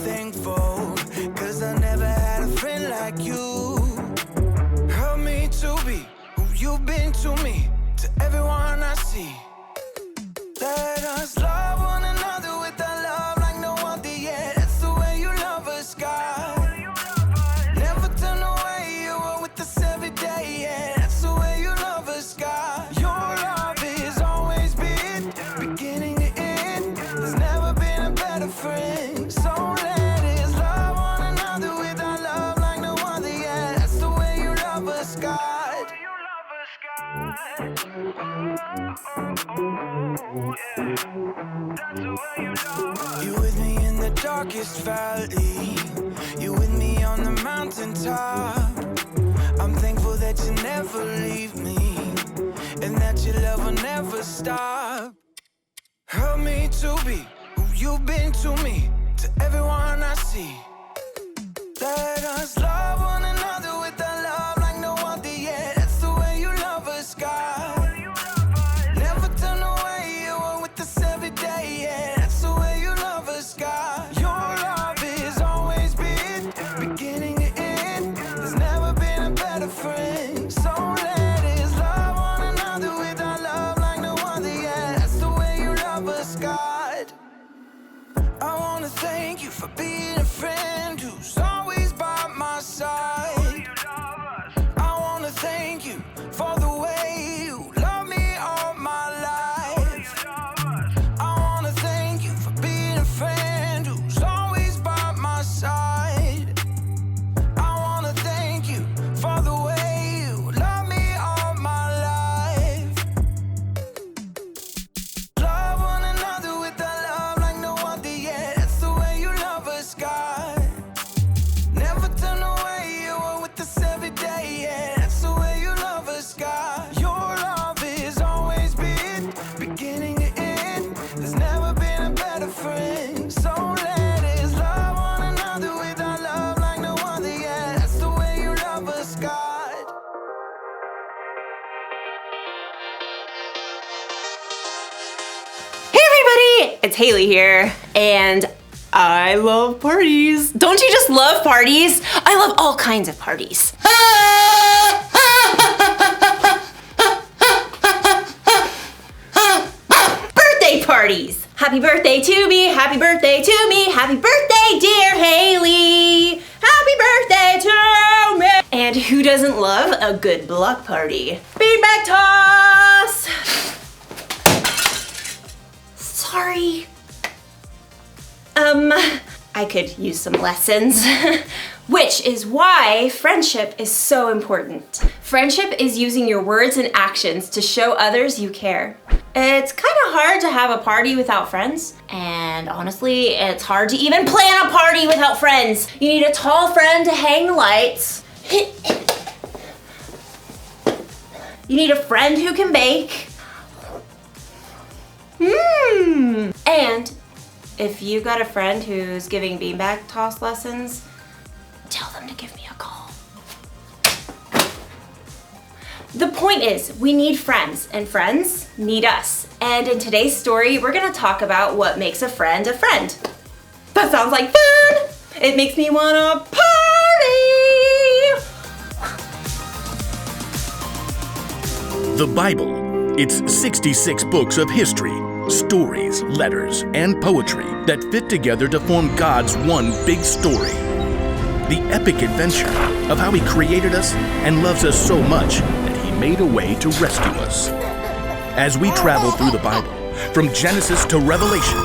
thankful, 'cause I never had a friend like you. Help me to be who you've been to me, to everyone I see. Let us love one another with a love like no other yet. That's the way you love us, God. Never turn away, you are with us every day, yeah. That's the way you love us, God. Your love has always been beginning to end. There's never been a better friend. So let us love one another with our love like no other yet. That's the way you love us, God. You with me in the darkest valley. You with me on the mountaintop. I'm thankful that you never leave me, and that your love will never stop. Help me to be who you've been to me, to everyone I see. Let us love one another with a love like no other yet. That's the way you love us, God. Never turn away, you are with us every day, yeah. That's the way you love us, God. Your love has always been beginning to end. There's never been a better friend. So let us love one another with our love like no other, yeah. That's the way you love us, God. I wanna thank you for being a friend who's always by my side. I wanna thank you for the way you love me all my life. I wanna thank you for being a friend who's always by my side. I wanna thank you for the way you love me all my life. Love one another with a love like no other yet. That's the way you love us, God. Never turn away, you are with us every day, yeah. That's the way you love us, God. Your love has always been beginning to end. There's never been a better friend. So let us love one another with our love like no other, yeah. That's the way you love us, God. Hey everybody, it's Haley here, and I love parties. Don't you just love parties? I love all kinds of parties. Birthday parties! Happy birthday to me, happy birthday to me, happy birthday dear Haley! Happy birthday to me! And who doesn't love a good block party? Beanbag toss! Sorry. I could use some lessons. Which is why friendship is so important. Friendship is using your words and actions to show others you care. It's kind of hard to have a party without friends. And honestly, it's hard to even plan a party without friends. You need a tall friend to hang the lights. You need a friend who can bake. And if you got a friend who's giving beanbag toss lessons, tell them to give me a call. The point is, we need friends, and friends need us. And in today's story, we're gonna talk about what makes a friend a friend. That sounds like fun! It makes me wanna party! The Bible. It's 66 books of history, stories, letters, and poetry that fit together to form God's one big story. The epic adventure of how He created us and loves us so much that He made a way to rescue us. As we travel through the Bible, from Genesis to Revelation,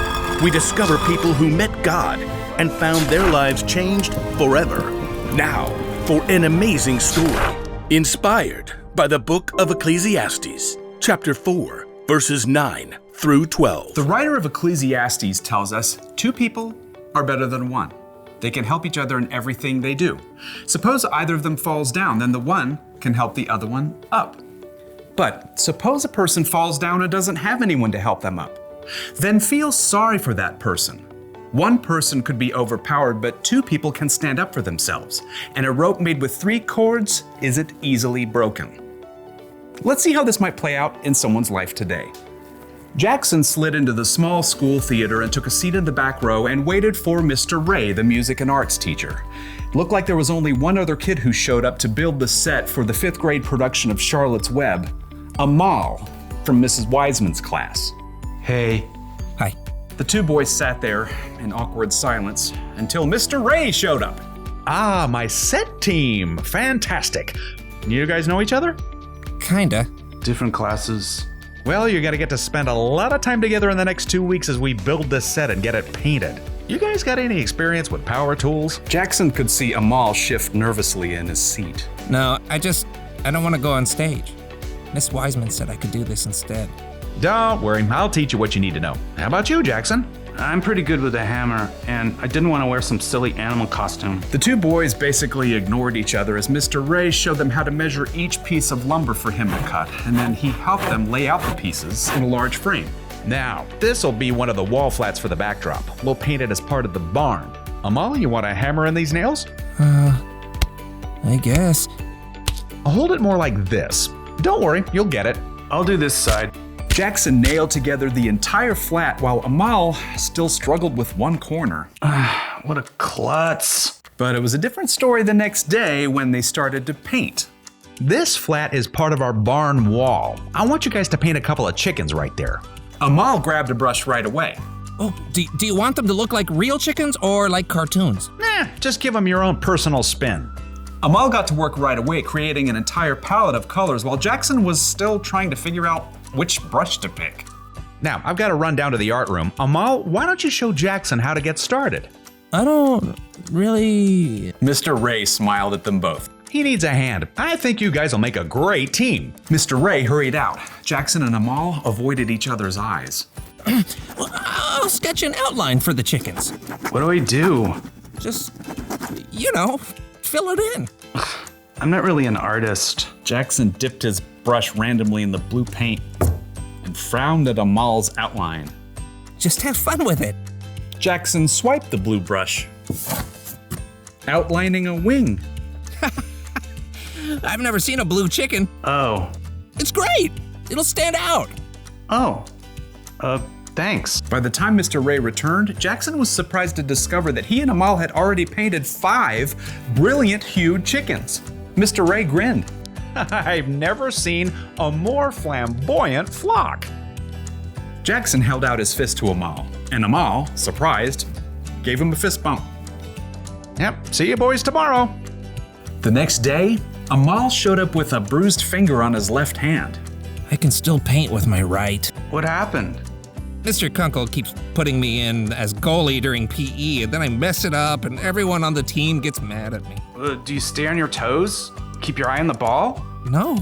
we discover people who met God and found their lives changed forever. Now, for an amazing story, inspired by the book of Ecclesiastes, chapter 4, verses 9 through 12. The writer of Ecclesiastes tells us 2 people are better than 1. They can help each other in everything they do. Suppose either of them falls down, then the one can help the other one up. But suppose a person falls down and doesn't have anyone to help them up. Then feel sorry for that person. One person could be overpowered, but 2 people can stand up for themselves. And a rope made with 3 cords isn't easily broken. Let's see how this might play out in someone's life today. Jackson slid into the small school theater and took a seat in the back row and waited for Mr. Ray, the music and arts teacher. It looked like there was only one other kid who showed up to build the set for the 5th grade production of Charlotte's Web, Amal from Mrs. Wiseman's class. Hey. Hi. The two boys sat there in awkward silence until Mr. Ray showed up. Ah, my set team. Fantastic. You guys know each other? Kinda. Different classes. Well, you're gonna get to spend a lot of time together in the next 2 weeks as we build this set and get it painted. You guys got any experience with power tools? Jackson could see Amal shift nervously in his seat. No, I don't want to go on stage. Miss Wiseman said I could do this instead. Don't worry, I'll teach you what you need to know. How about you, Jackson? I'm pretty good with a hammer, and I didn't want to wear some silly animal costume. The two boys basically ignored each other as Mr. Ray showed them how to measure each piece of lumber for him to cut, and then he helped them lay out the pieces in a large frame. Now, this'll be one of the wall flats for the backdrop. We'll paint it as part of the barn. Amal, you want to hammer in these nails? I guess. I'll hold it more like this. Don't worry, you'll get it. I'll do this side. Jackson nailed together the entire flat while Amal still struggled with one corner. What a klutz. But it was a different story the next day when they started to paint. This flat is part of our barn wall. I want you guys to paint a couple of chickens right there. Amal grabbed a brush right away. Oh, do you want them to look like real chickens or like cartoons? Just give them your own personal spin. Amal got to work right away, creating an entire palette of colors while Jackson was still trying to figure out which brush to pick. Now, I've got to run down to the art room. Amal, why don't you show Jackson how to get started? I don't really... Mr. Ray smiled at them both. He needs a hand. I think you guys will make a great team. Mr. Ray hurried out. Jackson and Amal avoided each other's eyes. Well, I'll sketch an outline for the chickens. What do I do? Just, fill it in. I'm not really an artist. Jackson dipped his brush randomly in the blue paint and frowned at Amal's outline. Just have fun with it. Jackson swiped the blue brush, outlining a wing. I've never seen a blue chicken. Oh. It's great. It'll stand out. Oh. Thanks. By the time Mr. Ray returned, Jackson was surprised to discover that he and Amal had already painted 5 brilliant hued chickens. Mr. Ray grinned. I've never seen a more flamboyant flock. Jackson held out his fist to Amal, and Amal, surprised, gave him a fist bump. Yep, see you boys tomorrow. The next day, Amal showed up with a bruised finger on his left hand. I can still paint with my right. What happened? Mr. Kunkel keeps putting me in as goalie during PE, and then I mess it up, and everyone on the team gets mad at me. Do you stay on your toes? Keep your eye on the ball? No.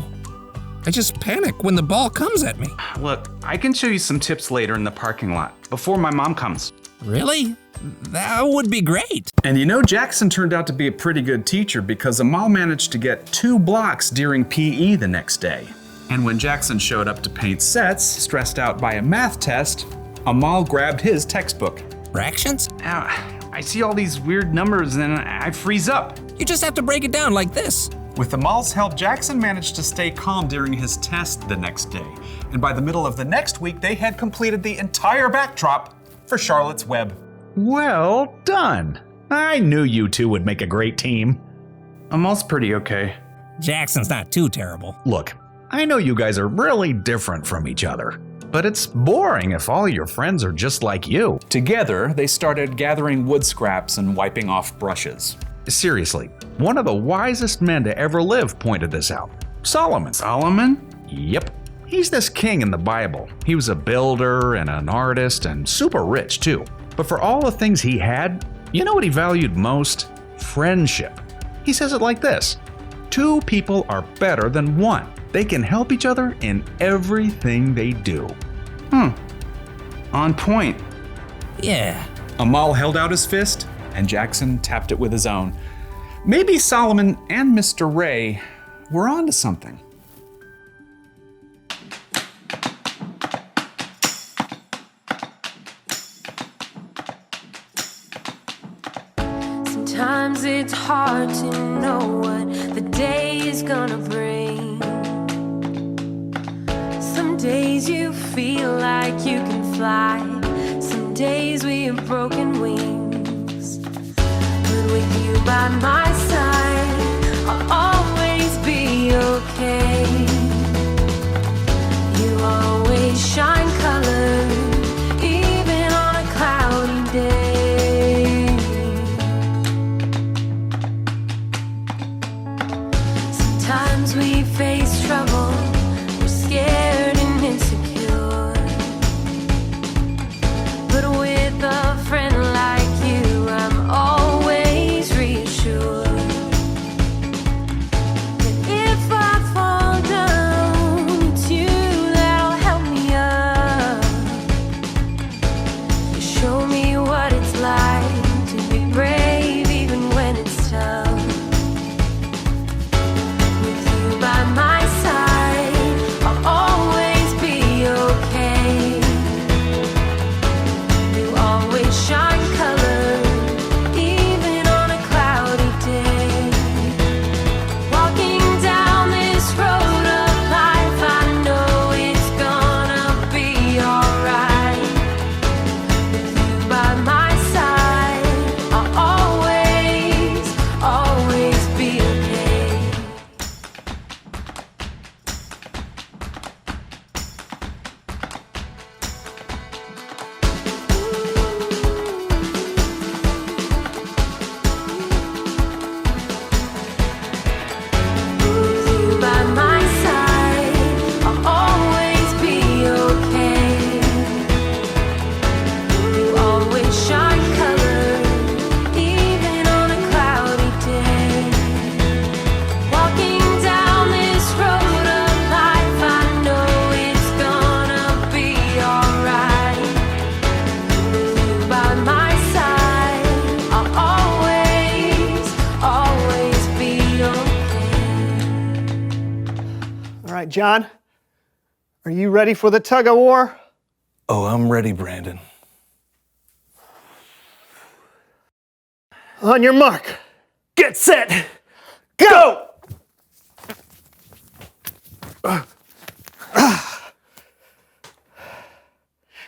I just panic when the ball comes at me. Look, I can show you some tips later in the parking lot, before my mom comes. Really? That would be great. And Jackson turned out to be a pretty good teacher because Amal managed to get 2 blocks during PE the next day. And when Jackson showed up to paint sets, stressed out by a math test, Amal grabbed his textbook. Fractions? I see all these weird numbers and I freeze up. You just have to break it down like this. With Amal's help, Jackson managed to stay calm during his test the next day. And by the middle of the next week, they had completed the entire backdrop for Charlotte's Web. Well done. I knew you two would make a great team. Amal's pretty okay. Jackson's not too terrible. Look, I know you guys are really different from each other, but it's boring if all your friends are just like you. Together, they started gathering wood scraps and wiping off brushes. Seriously, one of the wisest men to ever live pointed this out. Solomon. Solomon? Yep. He's this king in the Bible. He was a builder and an artist and super rich too. But for all the things he had, you know what he valued most? Friendship. He says it like this: 2 people are better than 1. They can help each other in everything they do. On point. Yeah. Amal held out his fist, and Jackson tapped it with his own. Maybe Solomon and Mr. Ray were onto something. Sometimes it's hard to know what the day is gonna bring. Sometimes days you feel like you can fly. Some days we have broken wings. But with you by my side, I'll always be okay. You always shine color, even on a cloudy day. Sometimes we face trouble, we're scared and insecure. But with a friend like you, I'm always reassured. That if I fall down, it's you that'll help me up. You show me what it's like to be brave even when it's tough. With you by my side, I'll always be okay. You always shine color, even on a cloudy day. Walking down this road of life, I know it's gonna be alright. With you by my side, I'll always, always be okay. With you by my side, I'll always be okay. You always shine color, even on a cloudy day. Walking down this road of life, I know it's gonna be alright. With you by my side, I'll always, always be okay. All right, John, are you ready for the tug of war? Oh, I'm ready, Brandon. On your mark, get set, go!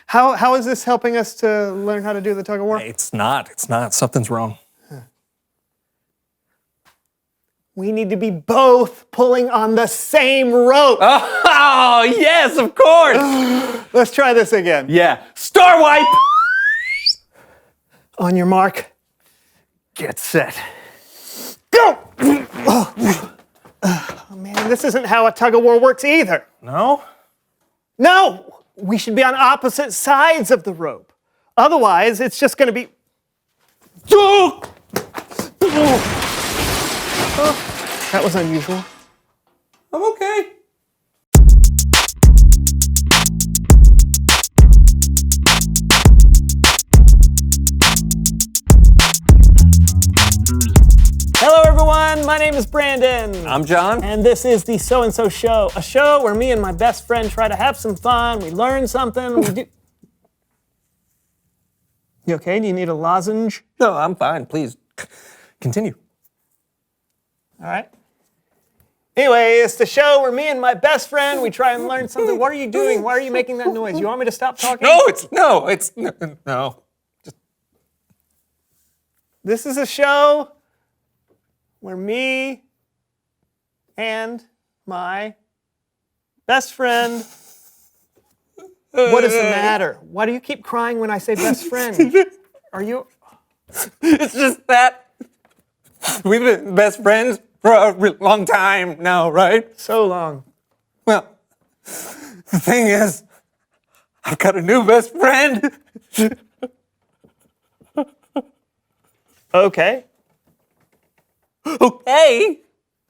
How is this helping us to learn how to do the tug of war? It's not. Something's wrong. We need to be both pulling on the same rope. Oh, yes, of course. Let's try this again. Yeah. Star wipe. On your mark, Get set. go! Oh, man, this isn't how a tug of war works either. No? No, we should be on opposite sides of the rope. Otherwise, it's just going to be. Oh, that was unusual. I'm okay. Hello, everyone. My name is Brandon. I'm John. And this is the So and So Show, a show where me and my best friend try to have some fun. We learn something. We do. You okay? Do you need a lozenge? No, I'm fine. Please continue. All right. Anyway, it's the show where me and my best friend, we try and learn something. What are you doing? Why are you making that noise? You want me to stop talking? No. This is a show where me and my best friend. What is the matter? Why do you keep crying when I say best friend? Are you? It's just that we've been best friends for a long time now, right? So long. Well, the thing is, I've got a new best friend. Okay. Okay.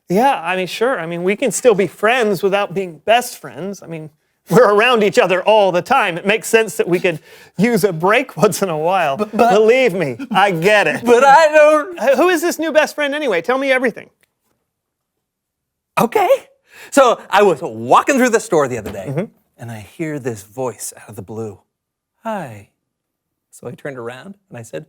Yeah, I mean, sure. I mean, we can still be friends without being best friends. I mean, we're around each other all the time. It makes sense that we could use a break once in a while. But believe me, I get it. But I don't. Who is this new best friend anyway? Tell me everything. Okay. So I was walking through the store the other day, and I hear this voice out of the blue. Hi. So I turned around and I said,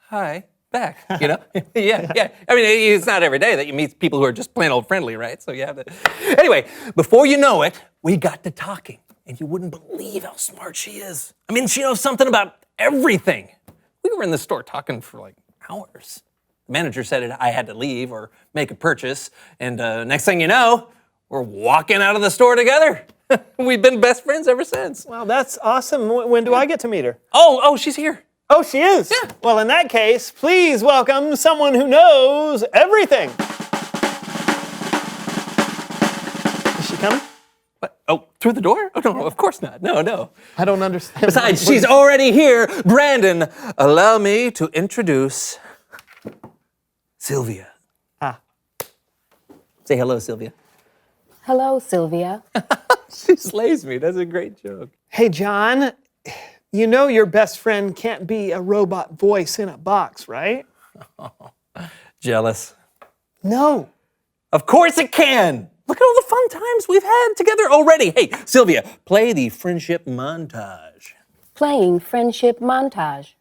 hi, back, you know? Yeah. I mean, it's not every day that you meet people who are just plain old friendly, right? So you have to. Anyway, before you know it, we got to talking. and you wouldn't believe how smart she is. I mean, she knows something about everything. We were in the store talking for like hours. The manager said I had to leave or make a purchase, and next thing you know, we're walking out of the store together. We've been best friends ever since. Wow, that's awesome. When do I get to meet her? Oh, she's here. Oh, she is? Yeah. Well, in that case, please welcome someone who knows everything. Is she coming? What? Oh, through the door? Oh, no, of course not. No. I don't understand. Besides, she's already here. Brandon, allow me to introduce Sylvia. Say hello, Sylvia. Hello, Sylvia. She slays me. That's a great joke. Hey, John, you know your best friend can't be a robot voice in a box, right? Jealous. No. Of course it can. Look at all the fun times we've had together already. Hey, Sylvia, play the friendship montage. Playing friendship montage.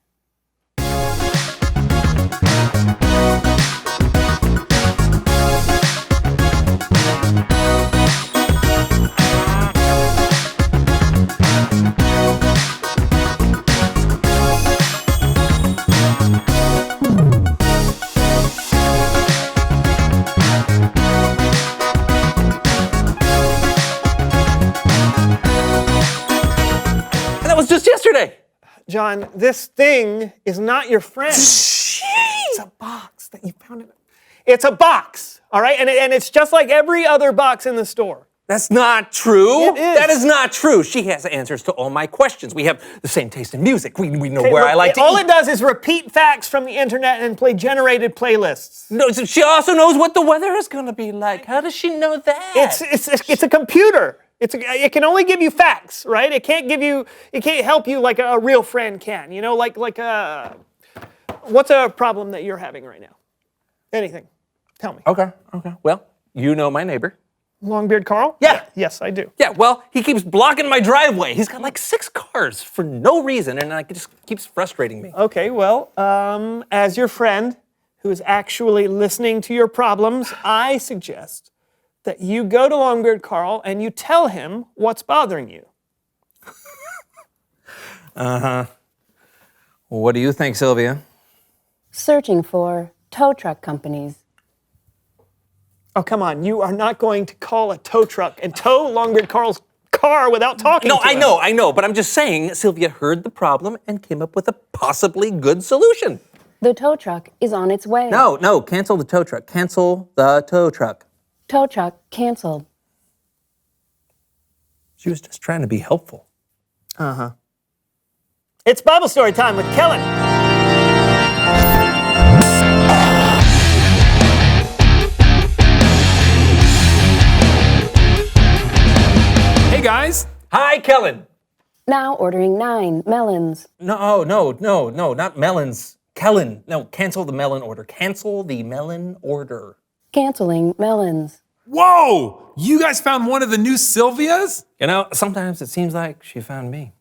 Just yesterday. John, this thing is not your friend. It's a box that you found. It's a box, all right? And it's just like every other box in the store. That's not true. It is. That is not true. She has answers to all my questions. We have the same taste in music. We know Okay, where look, I like to all eat. it does is repeat facts from the internet and play generated playlists. No, she also knows what the weather is going to be like. How does she know that? It's a computer. It can only give you facts, right? It can't help you like a real friend can. You know, like what's a problem that you're having right now? Anything. Tell me. Okay. Well, you know my neighbor. Longbeard Carl? Yeah. Yes, I do. Yeah, well, he keeps blocking my driveway. He's got like 6 cars for no reason, and it just keeps frustrating me. Okay, well, as your friend who is actually listening to your problems, I suggest that you go to Longbeard Carl and you tell him what's bothering you. What do you think, Sylvia? Searching for tow truck companies. Oh, come on. You are not going to call a tow truck and tow Longbeard Carl's car without talking to him. I know, but I'm just saying Sylvia heard the problem and came up with a possibly good solution. The tow truck is on its way. No, cancel the tow truck. Cancel the tow truck. Tow truck canceled. She was just trying to be helpful. It's Bible story time with Kellen. Hey guys. Hi, Kellen. Now ordering 9 melons. No, not melons. Kellen, no, cancel the melon order. Cancel the melon order. Canceling melons. Whoa! You guys found one of the new Sylvias? You know, sometimes it seems like she found me.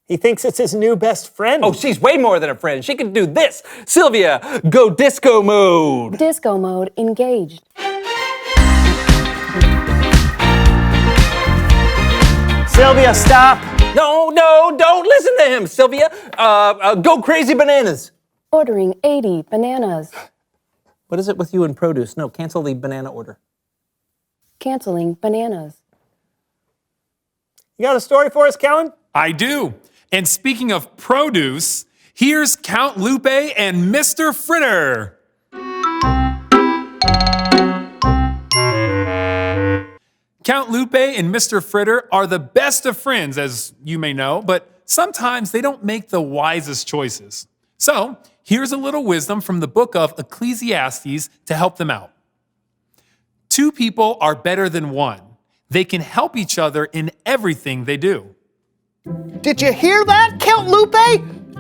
He thinks it's his new best friend. Oh, she's way more than a friend. She can do this. Sylvia, go disco mode. Disco mode engaged. Sylvia, stop. No, don't listen to him, Sylvia. Go crazy bananas. Ordering 80 bananas. What is it with you and produce? No, cancel the banana order. Canceling bananas. You got a story for us, Kellen? I do. And speaking of produce, here's Count Lupe and Mr. Fritter. Count Lupe and Mr. Fritter are the best of friends, as you may know, but sometimes they don't make the wisest choices. So, here's a little wisdom from the book of Ecclesiastes to help them out. 2 people are better than 1. They can help each other in everything they do. Did you hear that, Count Lupe?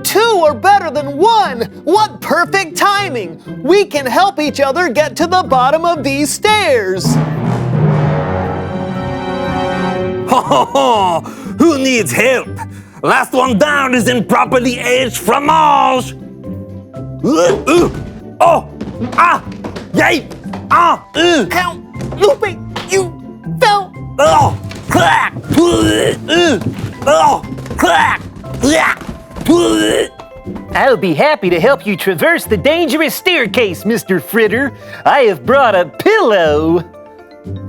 2 are better than 1. What perfect timing. We can help each other get to the bottom of these stairs. Who needs help? Last one down is improperly aged fromage. Count Lupe, you fell. I'll be happy to help you traverse the dangerous staircase, Mr. Fritter. I have brought a pillow.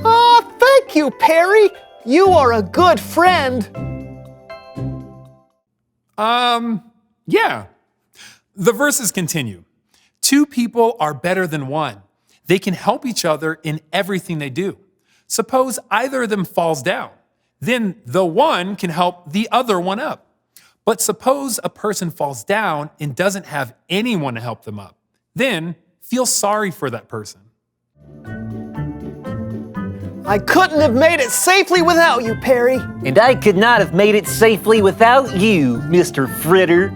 Oh, thank you, Perry. You are a good friend. Yeah. The verses continue. Two people are better than one. They can help each other in everything they do. Suppose either of them falls down. Then the one can help the other one up. But suppose a person falls down and doesn't have anyone to help them up. Then feel sorry for that person. I couldn't have made it safely without you, Perry. And I could not have made it safely without you, Mr. Fritter.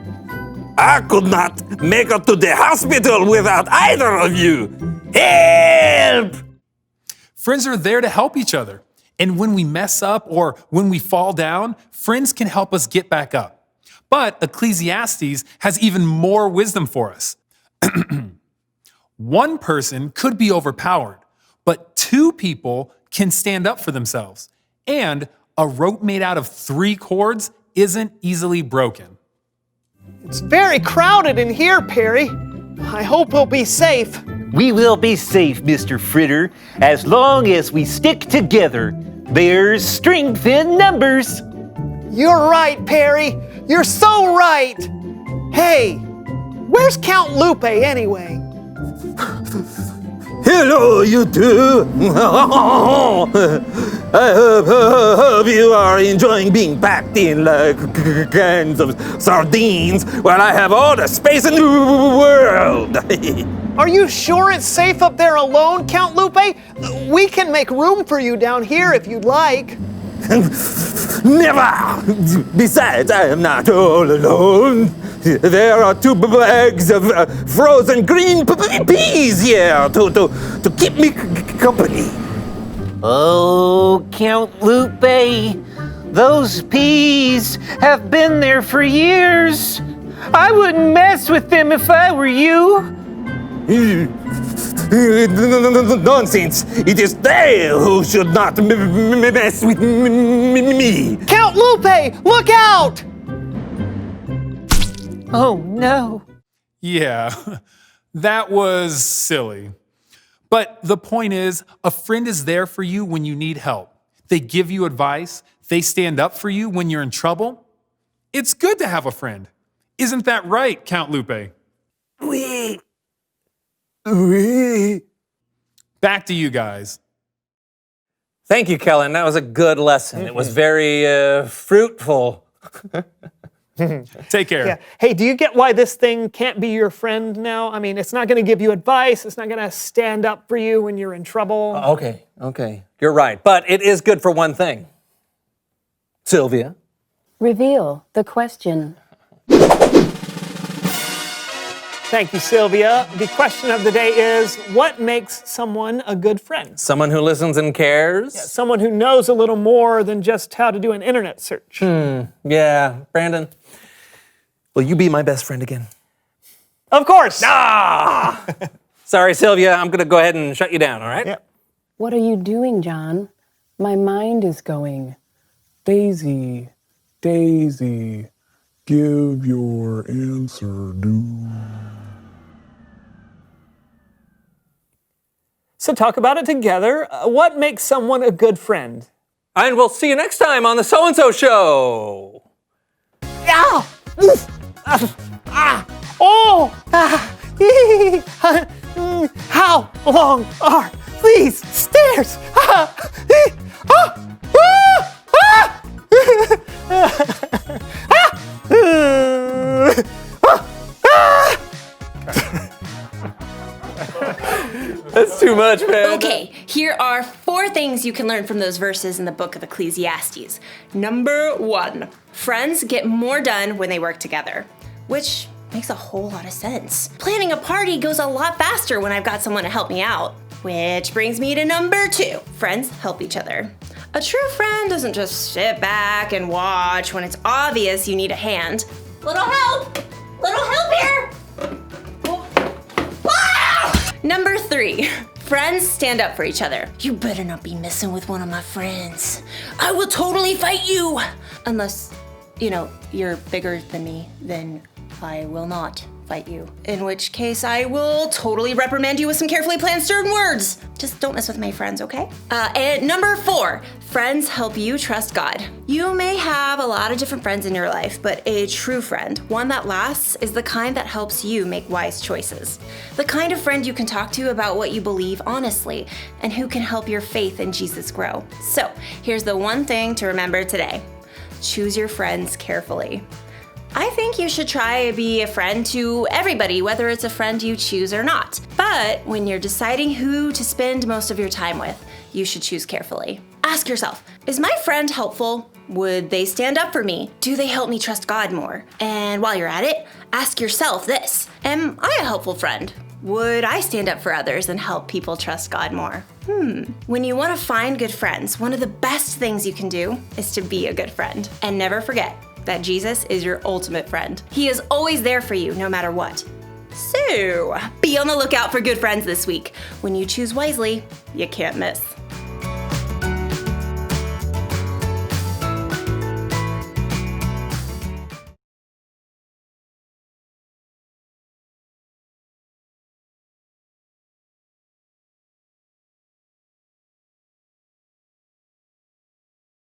I could not make it to the hospital without either of you. Help! Friends are there to help each other. And when we mess up or when we fall down, friends can help us get back up. But Ecclesiastes has even more wisdom for us. One person could be overpowered, but two people can stand up for themselves. And a rope made out of 3 cords isn't easily broken. It's very crowded in here, Perry. I hope we'll be safe. We will be safe, Mr. Fritter, as long as we stick together. There's strength in numbers. You're right, Perry. You're so right. Hey, where's Count Lupe anyway? Hello, you two. I hope you are enjoying being packed in like cans of sardines while I have all the space in the world. Are you sure it's safe up there alone, Count Lupe? We can make room for you down here if you'd like. Never! Besides, I am not all alone. There are 2 bags of frozen green peas here to keep me company. Oh, Count Lupe, those peas have been there for years. I wouldn't mess with them if I were you. Nonsense! It is they who should not mess with me! Count Lupe, look out! Oh no. Yeah, that was silly. But the point is, a friend is there for you when you need help. They give you advice. They stand up for you when you're in trouble. It's good to have a friend. Isn't that right, Count Lupe? Oui. Back to you guys. Thank you, Kellen. That was a good lesson. It was very fruitful. Take care. Yeah. Hey, do you get why this thing can't be your friend now? I mean, it's not going to give you advice. It's not going to stand up for you when you're in trouble. Okay. You're right. But it is good for one thing. Sylvia? Reveal the question. Thank you, Sylvia. The question of the day is, what makes someone a good friend? Someone who listens and cares? Yeah, someone who knows a little more than just how to do an internet search. Yeah. Brandon, will you be my best friend again? Of course. Sorry, Sylvia. I'm going to go ahead and shut you down, all right? Yeah. What are you doing, John? My mind is going. Daisy, Daisy, give your answer due. So talk about it together. What makes someone a good friend? And we'll see you next time on the So-and-So Show. How long are these stairs? That's too much, man. Okay, here are 4 things you can learn from those verses in the book of Ecclesiastes. Number 1, friends get more done when they work together, which makes a whole lot of sense. Planning a party goes a lot faster when I've got someone to help me out, which brings me to number 2, friends help each other. A true friend doesn't just sit back and watch when it's obvious you need a hand. Little help here! Number 3, Friends stand up for each other. You better not be messing with one of my friends. I will totally fight you. Unless, you're bigger than me, then I will not fight you. In which case, I will totally reprimand you with some carefully planned stern words. Just don't mess with my friends, okay? And number 4, friends help you trust God. You may have a lot of different friends in your life, but a true friend, one that lasts, is the kind that helps you make wise choices. The kind of friend you can talk to about what you believe honestly, and who can help your faith in Jesus grow. So, here's the one thing to remember today. Choose your friends carefully. I think you should try to be a friend to everybody, whether it's a friend you choose or not. But when you're deciding who to spend most of your time with, you should choose carefully. Ask yourself, is my friend helpful? Would they stand up for me? Do they help me trust God more? And while you're at it, ask yourself this, am I a helpful friend? Would I stand up for others and help people trust God more? When you want to find good friends, one of the best things you can do is to be a good friend. And never forget that Jesus is your ultimate friend. He is always there for you, no matter what. So, be on the lookout for good friends this week. When you choose wisely, you can't miss.